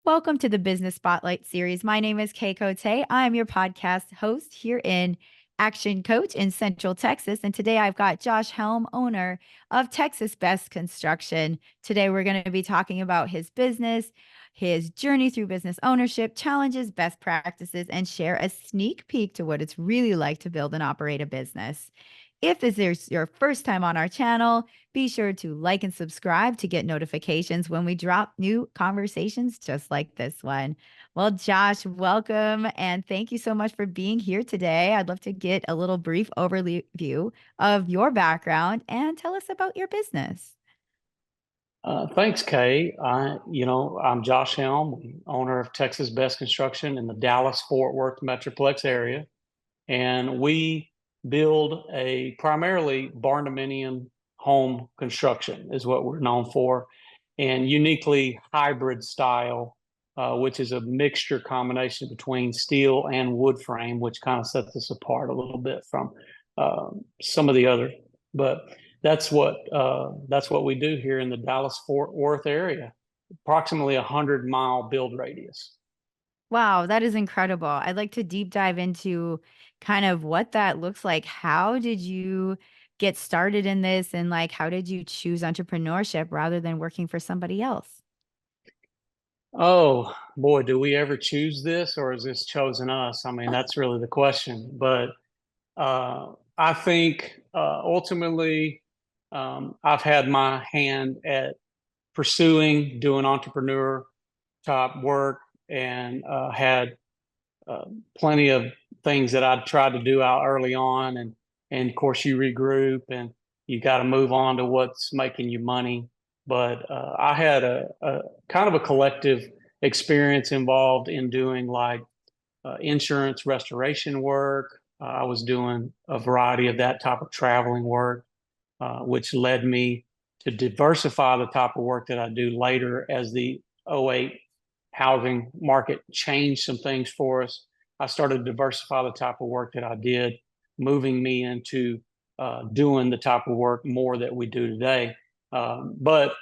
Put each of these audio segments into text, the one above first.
Welcome to the Business Spotlight series. My name is Kay Cote. I am your podcast host here in Action Coach in Central Texas. And today I've got Josh Helm, owner of Texas Best Construction. Today we're going to be talking about his business, his journey through business ownership, challenges, best practices, and share a sneak peek to what it's really like to build and operate a business. If this is your first time on our channel, be sure to like and subscribe to get notifications when we drop new conversations just like this one. Well, Josh, welcome and thank you so much for being here today. I'd love to get a little brief overview of your background and tell us about your business. Thanks, Kay. I'm Josh Helm, owner of Texas Best Construction in the Dallas Fort Worth Metroplex area, and we build a primarily Barnominium home construction is what we're known for, and uniquely hybrid style, which is a mixture combination between steel and wood frame, which kind of sets us apart a little bit from some of the other, but that's what we do here in the Dallas Fort Worth area, approximately 100-mile build radius. Wow, that is incredible. I'd like to deep dive into kind of what that looks like. How did you get started in this and like how did you choose entrepreneurship rather than working for somebody else? Oh boy, do we ever choose this, or is this chosen us? I mean, that's really the question. But I think ultimately, I've had my hand at pursuing doing entrepreneur type work, and had plenty of things that I'd tried to do out early on, and of course you regroup and you got to move on to what's making you money. But I had a kind of a collective experience involved in doing like insurance restoration work. I was doing a variety of that type of traveling work, which led me to diversify the type of work that I do later as the '08 housing market changed some things for us. I started to diversify the type of work that I did, moving me into doing the type of work more that we do today. But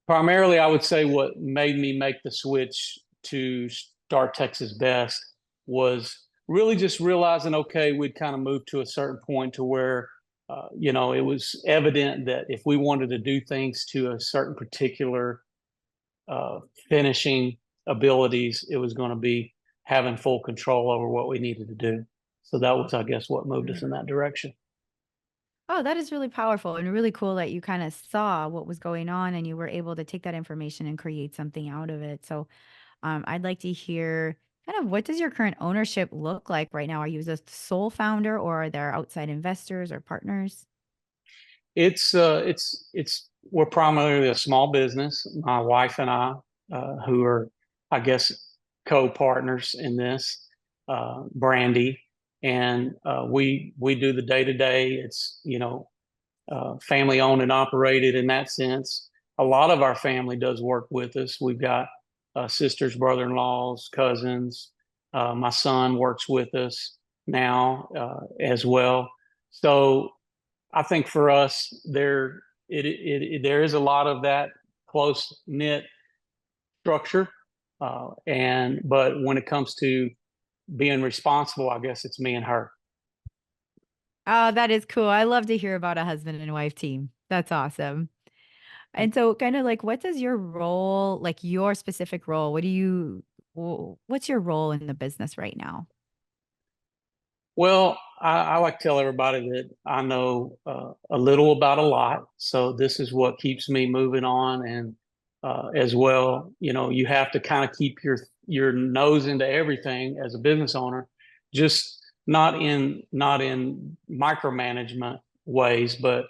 primarily, I would say what made me make the switch to start Texas Best was really just realizing, okay, we'd kind of moved to a certain point to where, it was evident that if we wanted to do things to a certain particular finishing abilities, it was going to be having full control over what we needed to do. So that was, I guess, what moved us in that direction. Oh, that is really powerful and really cool that you kind of saw what was going on and you were able to take that information and create something out of it. So, I'd like to hear kind of what does your current ownership look like right now? Are you the sole founder or are there outside investors or partners? It's we're primarily a small business. My wife and I, who are, I guess, co-partners in this, Brandy, and we do the day to day. It's family owned and operated in that sense. A lot of our family does work with us. We've got sisters, brother-in-laws, cousins. My son works with us now as well. So I think for us, there is a lot of that close knit structure, and but when it comes to being responsible, I guess it's me and her. Oh, that is cool. I love to hear about a husband and wife team. That's awesome. And so kind of like what does your role, like your specific role, what's your role in the business right now? Well, I like to tell everybody that I know a little about a lot, so this is what keeps me moving on. And as well, you have to kind of keep your nose into everything as a business owner, just not in micromanagement ways, but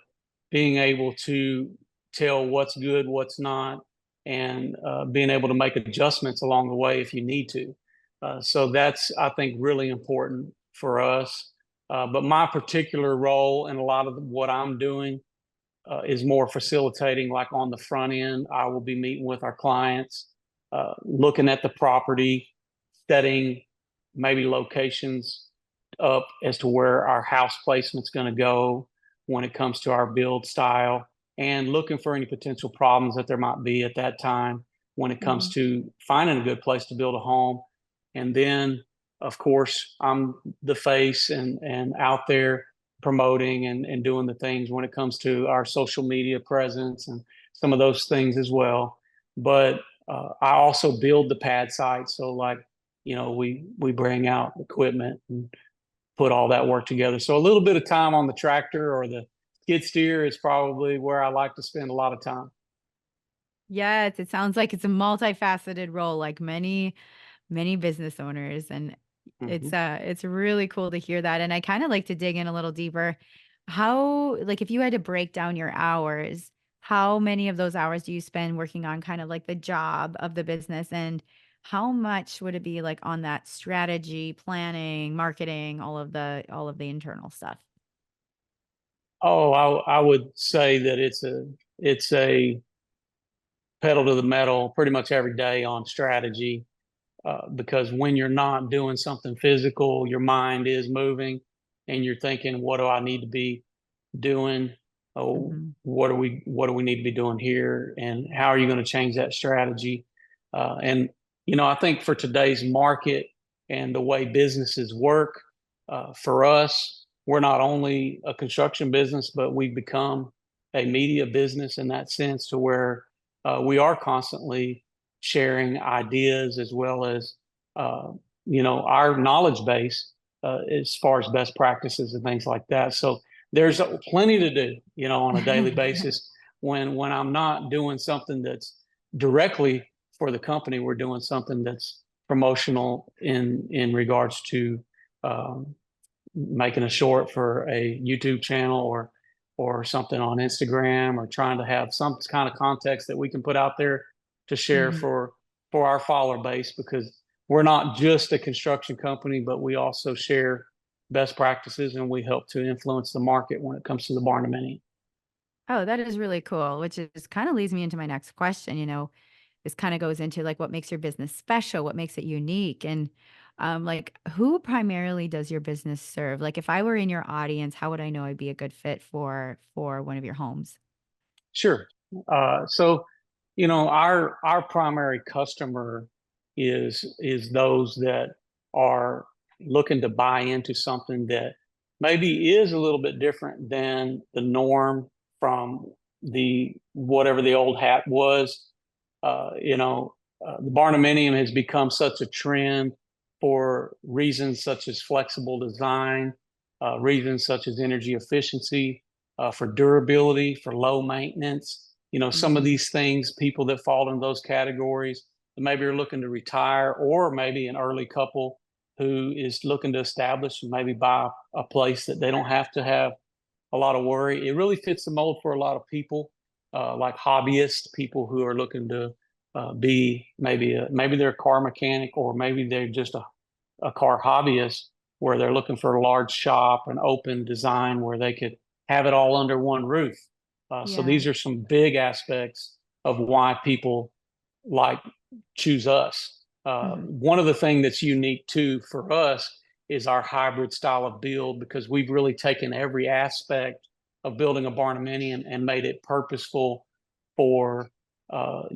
being able to tell what's good, what's not, and being able to make adjustments along the way if you need to. So that's, I think, really important for us. But my particular role and a lot of what I'm doing is more facilitating, like on the front end. I will be meeting with our clients, looking at the property, setting maybe locations up as to where our house placement's going to go when it comes to our build style, and looking for any potential problems that there might be at that time. when it comes Mhm. to finding a good place to build a home. And then, of course, I'm the face and out there promoting and doing the things when it comes to our social media presence and some of those things as well. But I also build the pad site. So like, we bring out equipment and put all that work together. So a little bit of time on the tractor or the skid steer is probably where I like to spend a lot of time. Yes, it sounds like it's a multifaceted role, like many business owners, and Mhm. it's really cool to hear that, and I kinda like to dig in a little deeper. How like, if you had to break down your hours, how many of those hours do you spend working on kind of like the job of the business, and how much would it be, like, on that strategy, planning, marketing, all of the internal stuff? Oh, I would say that it's a pedal to the metal pretty much every day on strategy, because when you're not doing something physical, your mind is moving and you're thinking, what do I need to be doing? Oh, Mhm. what do we need to be doing here? And how are you going to change that strategy? And I think for today's market and the way businesses work, for us, we're not only a construction business, but we've become a media business in that sense to where we are constantly sharing ideas as well as our knowledge base as far as best practices and things like that. So there's plenty to do, on a daily basis. When I'm not doing something that's directly for the company, we're doing something that's promotional in regards to um, making a short for a YouTube channel or something on Instagram, or trying to have some kind of context that we can put out there to share Mhm. for our follower base, because we're not just a construction company, but we also share best practices and we help to influence the market when it comes to the barnominium. Oh, that is really cool, which is kind of leads me into my next question. This kind of goes into like what makes your business special, what makes it unique, and like who primarily does your business serve? Like if I were in your audience, how would I know I'd be a good fit for one of your homes? Sure. So, our primary customer is those that are looking to buy into something that maybe is a little bit different than the norm from the whatever the old hat was. The barnuminium has become such a trend for reasons such as flexible design, reasons such as energy efficiency, for durability, for low maintenance. Some of Mhm. these things, people that fall in those categories, maybe are looking to retire, or maybe an early couple who is looking to establish and maybe buy a place that they don't have to have a lot of worry. It really fits the mold for a lot of people, like hobbyists, people who are looking to be maybe they're a car mechanic, or maybe they're just a car hobbyist where they're looking for a large shop, an open design where they could have it all under one roof. So Yeah. these are some big aspects of why people like choose us. Mhm. One of the things that's unique too for us is our hybrid style of build, because we've really taken every aspect of building a barnuminium and made it purposeful for uh,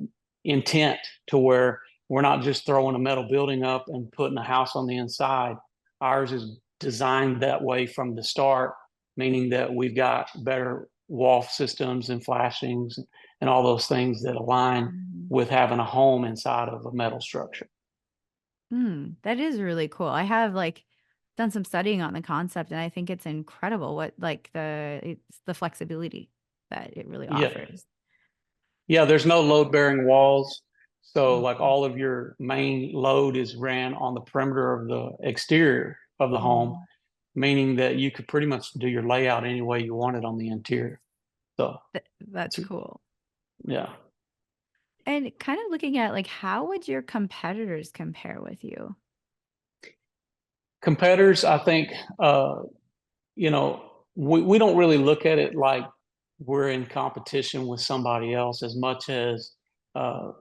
intent, to where we're not just throwing a metal building up and putting a house on the inside. Ours is designed that way from the start, meaning that we've got better wall systems and flashings and all those things that align Mhm. with having a home inside of a metal structure. That is really cool. I have like done some studying on the concept, and I think it's incredible what like it's the flexibility that it really Yeah. offers. Yeah, there's no load bearing walls. So like Mhm. all of your main load is ran on the perimeter of the exterior of the home, Mhm. meaning that you could pretty much do your layout any way you wanted on the interior. So That's it's, cool. yeah. And kind of looking at like how would your competitors compare with you? Competitors, I think, we don't really look at it like we're in competition with somebody else, as much as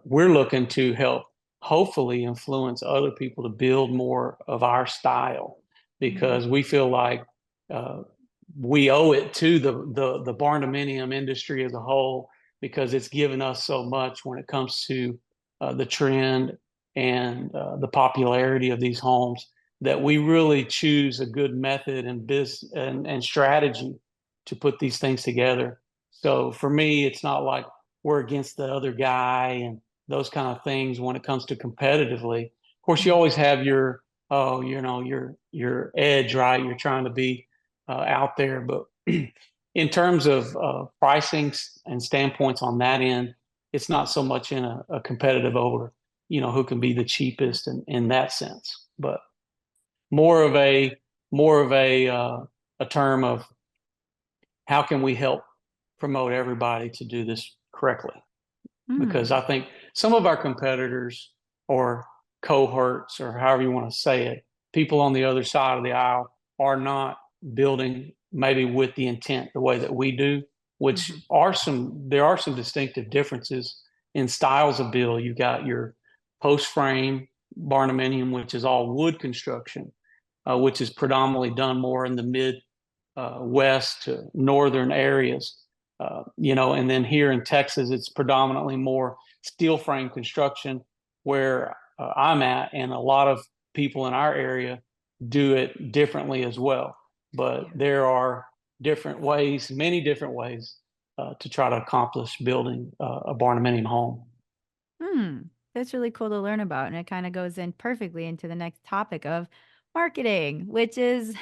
we're looking to help hopefully influence other people to build more of our style, Mhm. because we feel like uh, we owe it to the barndominium industry as a whole, because it's given us so much when it comes to the trend and the popularity of these homes, that we really choose a good method and and strategy to put these things together. So for me, it's not like we're against the other guy and those kind of things when it comes to competitively. Of course, you Mhm. always have your, oh, your edge, right? You're trying to be out there, but in terms of pricing and standpoints on that end, it's not so much in a competitive over, who can be the cheapest in that sense, but more of a term of how can we help promote everybody to do this correctly? Because Mm. I think some of our competitors or cohorts, or however you want to say it, people on the other side of the aisle are not building maybe with the intent the way that we do, which Mhm. there are some distinctive differences in styles of build. You've got your post frame Barnominium, which is all wood construction, which is predominantly done more in the mid west to northern areas. And then here in Texas, it's predominantly more steel frame construction where I'm at, and a lot of people in our area do it differently as well. But Yeah. there are different ways, many different ways, to try to accomplish building a barnuminium home. Hmm. That's really cool to learn about. And it kind of goes in perfectly into the next topic of marketing, which is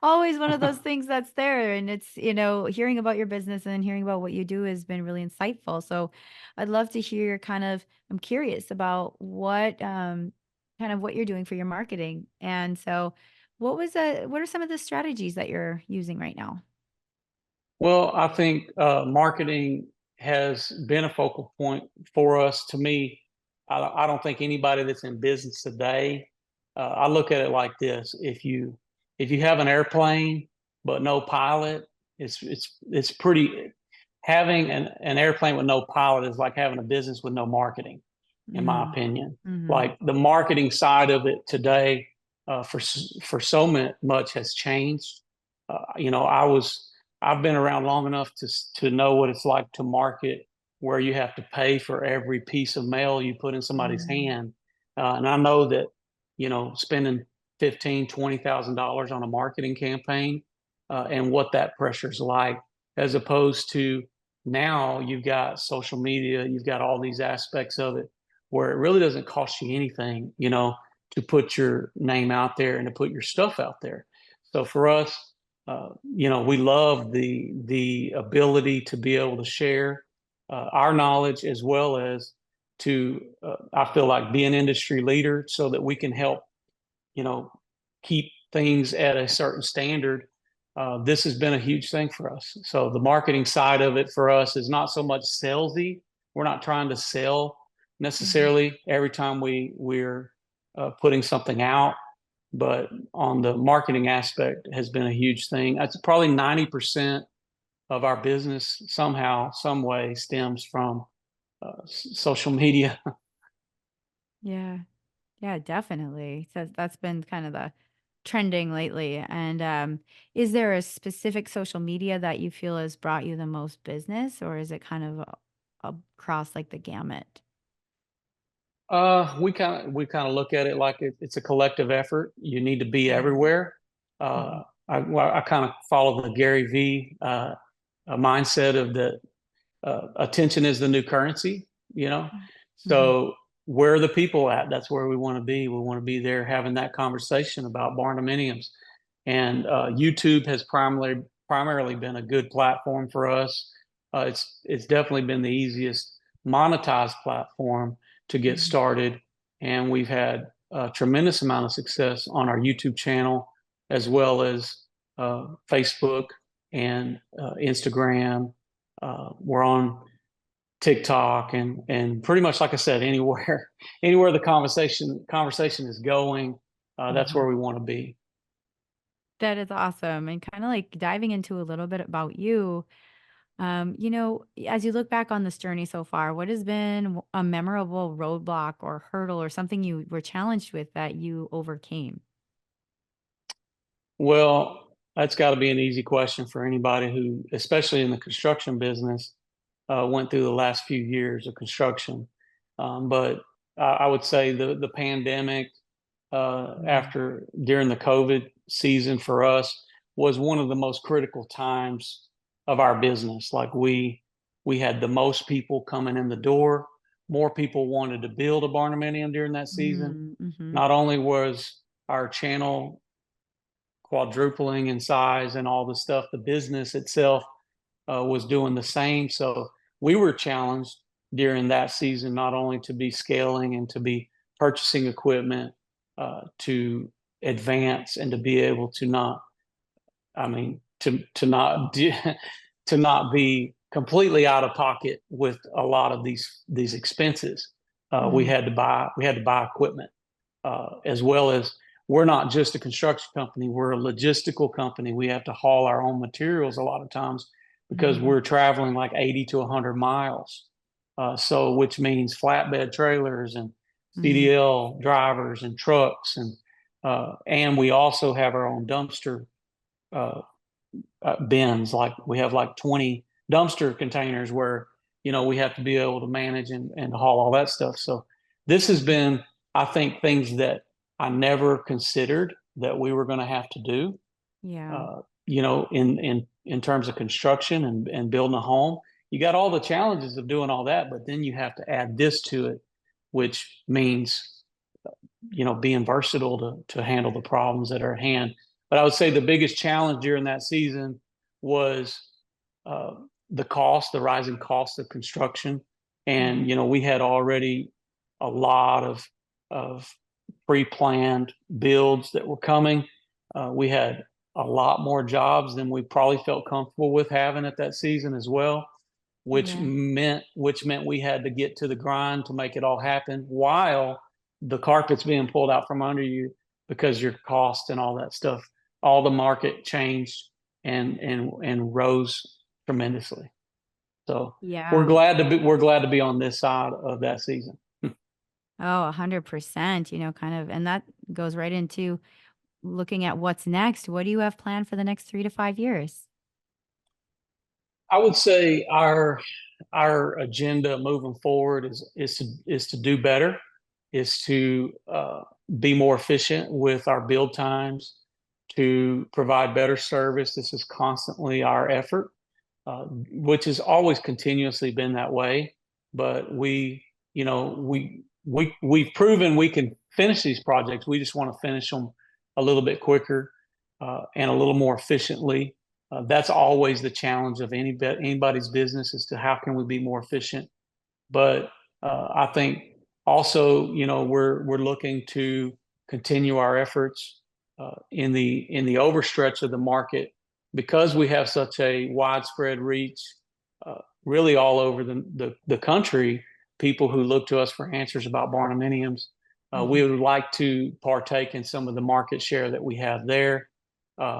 always one of those things that's there. And it's, hearing about your business and hearing about what you do has been really insightful. So I'd love to hear I'm curious about kind of what you're doing for your marketing. And so what are some of the strategies that you're using right now? Well, I think marketing has been a focal point for us. To me, I don't think anybody that's in business today. I look at it like this: if you have an airplane but no pilot, it's pretty. Having an airplane with no pilot is like having a business with no marketing, in my Mm. opinion. Hmm. Like the marketing side of it today, for so much has changed. I've been around long enough to know what it's like to market where you have to pay for every piece of mail you put in somebody's Mm. hand. And I know that, spending 15, $20,000 on a marketing campaign, and what that pressure's like, as opposed to now you've got social media, you've got all these aspects of it where it really doesn't cost you anything, to put your name out there and to put your stuff out there. So for us, we love the ability to be able to share our knowledge, as well as to I feel like be an industry leader so that we can help, you know keep things at a certain standard. This has been a huge thing for us. So the marketing side of it for us is not so much salesy. We're not trying to sell Mhm. necessarily every time we're putting something out, but on the marketing aspect has been a huge thing. That's probably 90% of our business somehow, some way stems from social media. Yeah. Yeah, definitely. So that's been kind of the trending lately. And is there a specific social media that you feel has brought you the most business, or is it kind of across like the gamut? We kind of look at it like it's a collective effort. You need to be Mhm. everywhere. Mhm. I kind of follow the Gary V mindset of the attention is the new currency. You know, Mhm. so where are the people at? That's where we want to be. We want to be there having that conversation about barndominiums, and YouTube has primarily been a good platform for us. It's definitely been the easiest monetized platform to get Mhm. started, and we've had a tremendous amount of success on our YouTube channel, as well as Facebook and Instagram. We're on TikTok, and pretty much like I said, anywhere anywhere the conversation is going, that's where Mhm. we want to be. That is awesome. And kind of like diving into a little bit about you, as you look back on this journey so far, what has been a memorable roadblock or hurdle or something you were challenged with that you overcame? Well, that's got to be an easy question for anybody who, especially in the construction business, went through the last few years of construction. But I would say the pandemic Mm. after during the COVID season for us was one of the most critical times of our business. Like we had the most people coming in the door. More people wanted to build a barnuminium during that season. Mm, mhm. Not only was our channel quadrupling in size and all the stuff, the business itself was doing the same. So we were challenged during that season not only to be scaling and to be purchasing equipment to advance and to be able to not, I mean, to not do, to not be completely out of pocket with a lot of these expenses. Mm. We had to buy equipment as well as we're not just a construction company, we're a logistical company. We have to haul our own materials a lot of times because Mhm. we're traveling like 80 to 100 miles. So, which means flatbed trailers and Mm. CDL drivers and trucks. And we also have our own dumpster uh, bins. Like we have like 20 dumpster containers where, we have to be able to manage and haul all that stuff. So this has been, I think, things that I never considered that we were going to have to do, Yeah. in terms of construction and building a home. You got all the challenges of doing all that, but then you have to add this to it, which means being versatile to handle the problems that are at hand. But I would say the biggest challenge during that season was uh, the rising cost of construction, and Mm. we had already a lot of pre-planned builds that were coming. We had a lot more jobs than we probably felt comfortable with having at that season as well, Yeah. which meant we had to get to the grind to make it all happen while the carpet's being pulled out from under you because your cost and all that stuff, all the market changed and rose tremendously. So Yeah. we're glad to be on this side of that season. Oh, 100%, kind of, and that goes right into looking at what's next. What do you have planned for the next 3 to 5 years? I would say our agenda moving forward is to do better, is to be more efficient with our build times, to provide better service. This is constantly our effort, which has always continuously been that way. But we've proven we can finish these projects. We just want to finish them a little bit quicker and a little more efficiently. That's always the challenge of anybody's business is to how can we be more efficient. But I think also, we're looking to continue our efforts in the overstretch of the market because we have such a widespread reach, uh, really all over the country. People who look to us for answers about barnuminiums, we Mhm. would like to partake in some of the market share that we have there,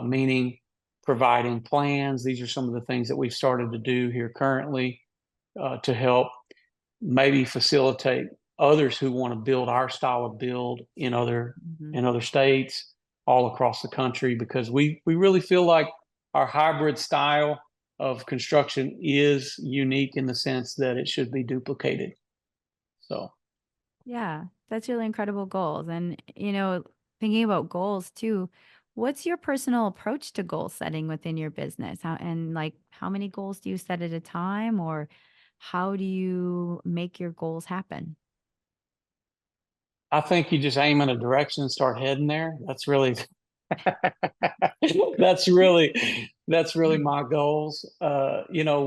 meaning providing plans. These are some of the things that we've started to do here currently to help maybe facilitate others who want to build our style of build Mhm. in other states all across the country because we really feel like our hybrid style of construction is unique in the sense that it should be duplicated. So Yeah, that's really incredible goals. And, thinking about goals too, what's your personal approach to goal setting within your business? How many goals do you set at a time, or how do you make your goals happen? I think you just aim in a direction and start heading there. That's really that's really my goals. Kay,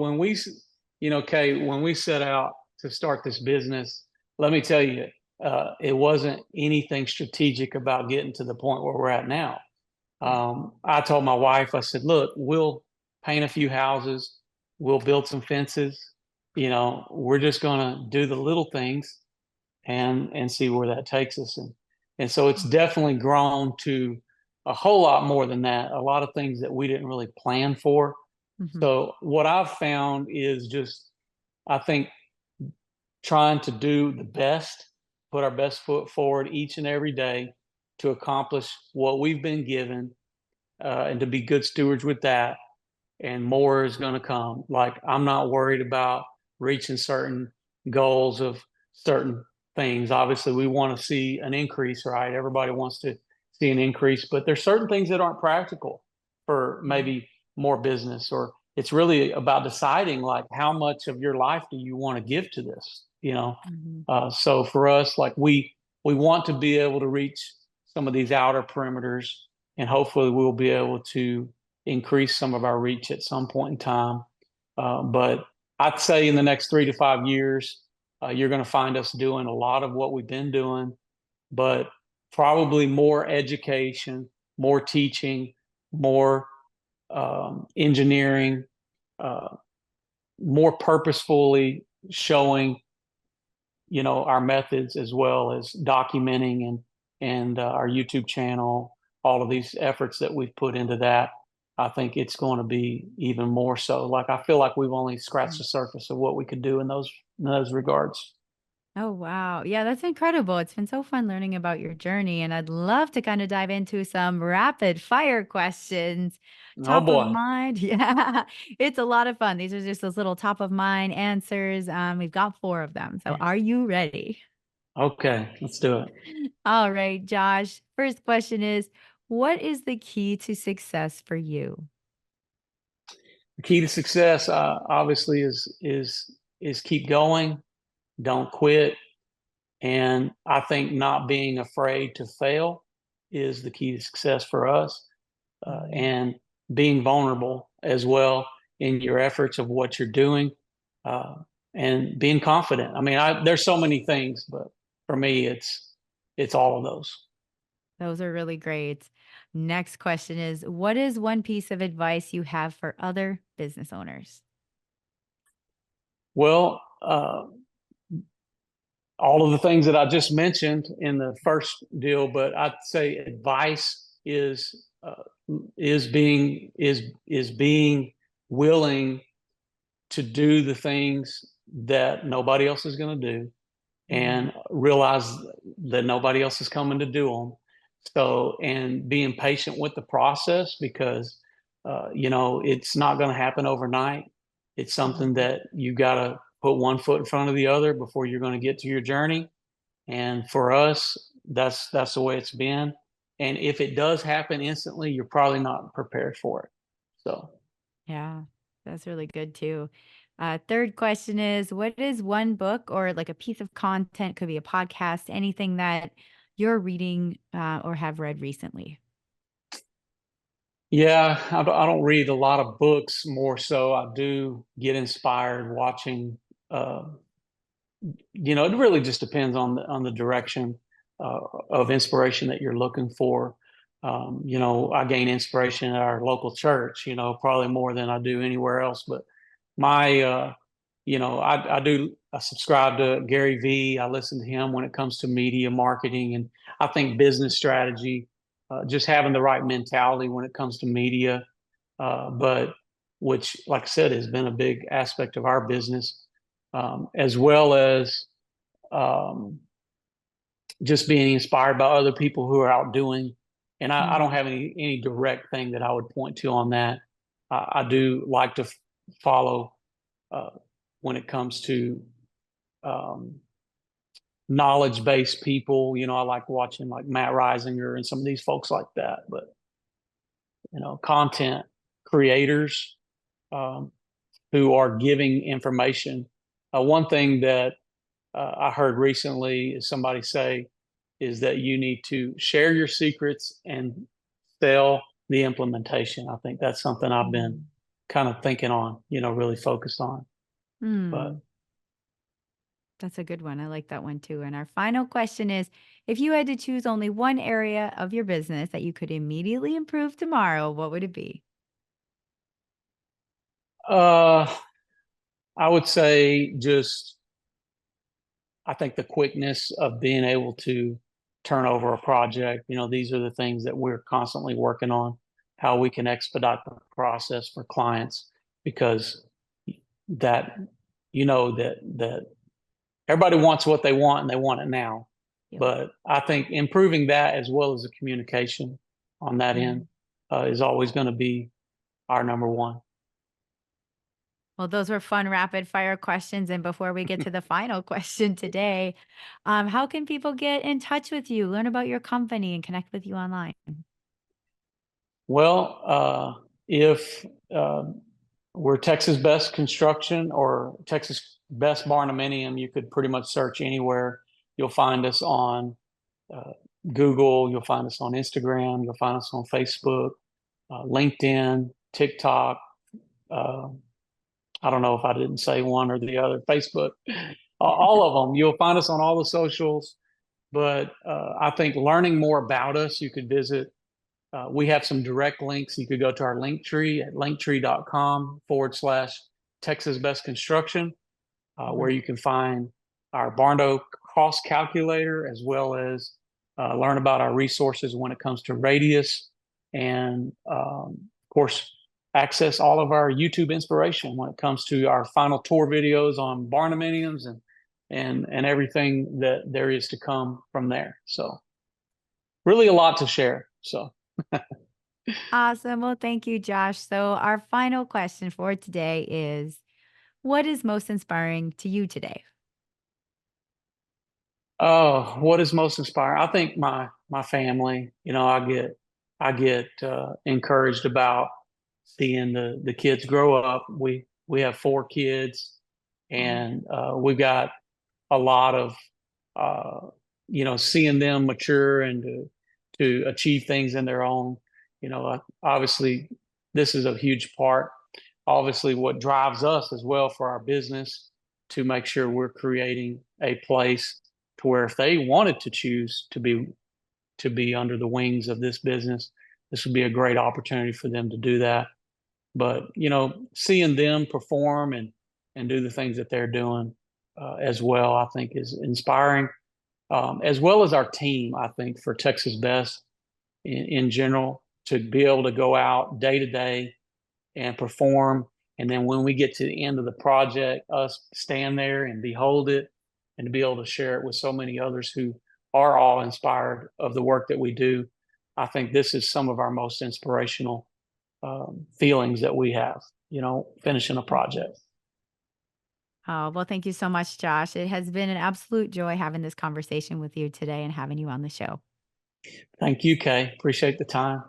when we set out to start this business, let me tell you, it wasn't anything strategic about getting to the point where we're at now. Yeah. I told my wife, I said, look, we'll paint a few houses, we'll build some fences, we're just gonna do the little things and see where that takes us. And so it's definitely grown to a whole lot more than that. A lot of things that we didn't really plan for. Mm-hmm. So what I've found is just I think trying to do the best, put our best foot forward each and every day to accomplish what we've been given and to be good stewards with that. And more is going to come. Like I'm not worried about reaching certain goals of certain things. Obviously, we want to see an increase, right? Everybody wants to see an increase, but there's certain things that aren't practical for maybe more business, or it's really about deciding like how much of your life do you want to give to this, Mhm. So for us, like we want to be able to reach some of these outer perimeters, and hopefully we'll be able to increase some of our reach at some point in time. But I'd say in the next 3 to 5 years, you're going to find us doing a lot of what we've been doing, but probably more education, more teaching, more engineering, uh, more purposefully showing, our methods, as well as documenting and our YouTube channel, all of these efforts that we've put into that. I think it's going to be even more so. Like I feel like we've only scratched the surface of what we could do in those regards. Oh, wow. Yeah, that's incredible. It's been so fun learning about your journey, and I'd love to kind of dive into some rapid fire questions. Oh Top of boy. mind. Yeah, it's a lot of fun. These are just those little top of mind answers. We've got four of them. So are you ready? Okay, let's do it. All right, Josh. First question is, what is the key to success for you? The key to success, obviously, is keep going, don't quit, and I think not being afraid to fail is the key to success for us, Mhm. and being vulnerable as well in your efforts of what you're doing, uh, and being confident. I mean, there's so many things, but for me, it's all of those. Those are really great. Next question is, what is one piece of advice you have for other business owners? Well, all of the things that I just mentioned in the first deal, but I'd say advice is being willing to do the things that nobody else is going to do, Mhm. and realize that nobody else is coming to do them. So, and being patient with the process, because it's not going to happen overnight. It's something Mhm. that you got to put one foot in front of the other before you're going to get to your journey. And for us, that's the way it's been. And if it does happen instantly, you're probably not prepared for it. So, Yeah, that's really good too. Third question is, what is one book or like a piece of content, could be a podcast, anything that you're reading or have read recently? yeah, I don't read a lot of books. More so, I do get inspired watching. Uh, it really just depends on the direction uh, of inspiration that you're looking for. I gain inspiration at our local church. Probably more than I do anywhere else. But my, I subscribe to Gary V. I listen to him when it comes to media marketing, and I think business strategy, just having the right mentality when it comes to media, but which, like I said, has been a big aspect of our business, as well as um, just being inspired by other people who are out doing. And I don't Mm. have any direct thing that I would point to on that. I do like to follow, uh, when it comes to um, knowledge based people. I like watching like Matt Risinger and some of these folks like that. But content creators, um, who are giving information. One thing that I heard recently is somebody say is that you need to share your secrets and sell the implementation. I think that's something I've been Mm. kind of thinking on, really focused on. But Mm, that's a good one. I like that one too. And our final question is, if you had to choose only one area of your business that you could immediately improve tomorrow, what would it be? uh, I would say just, I think the quickness of being able to turn over a project. These are the things that we're constantly working on, how we can expedite the process for clients, because that, that everybody wants what they want and they want it now. Yep. But I think improving that, as well as the communication on that end, Mhm. is always going to be our number one. Well, those were fun rapid fire questions. And before we get to the final question today, how can people get in touch with you, learn about your company, and connect with you online? Well, if we're Texas Best Construction or Texas Best Barnominium, you could pretty much search anywhere. You'll find us on uh, Google, you'll find us on Instagram, you'll find us on Facebook, LinkedIn, TikTok. Uh, I don't know if I didn't say one or the other, Facebook, all of them. You'll find us on all the socials. But I think learning more about us, you could visit. We have some direct links. You could go to our link tree at linktree.com/ Texas Best Construction, where Mhm. you can find our Barndo cost calculator, as well as learn about our resources when it comes to radius, and of course, access all of our YouTube inspiration when it comes to our final tour videos on barnominiums and everything that there is to come from there. So really a lot to share. So Awesome. Well, thank you, Josh. So, our final question for today is, what is most inspiring to you today? oh, what is most inspiring? I think my family. You know, I get encouraged about seeing the kids grow up. We have 4 kids, Mhm. and we've got a lot of seeing them mature and to achieve things in their own. Obviously, this is a huge part. Obviously, what drives us as well for our business to make sure we're creating a place to where if they wanted to choose to be under the wings of this business, this would be a great opportunity for them to do that. But seeing them perform and do the things that they're doing as well, I think is inspiring. As well as our team, I think for Texas Best in general, to be able to go out day to day and perform, and then when we get to the end of the project, us stand there and behold it, and to be able to share it with so many others who are all inspired of the work that we do. I think this is some of our most inspirational feelings that we have, finishing a project. Oh, well, thank you so much, Josh. It has been an absolute joy having this conversation with you today and having you on the show. Thank you, Kay. Appreciate the time.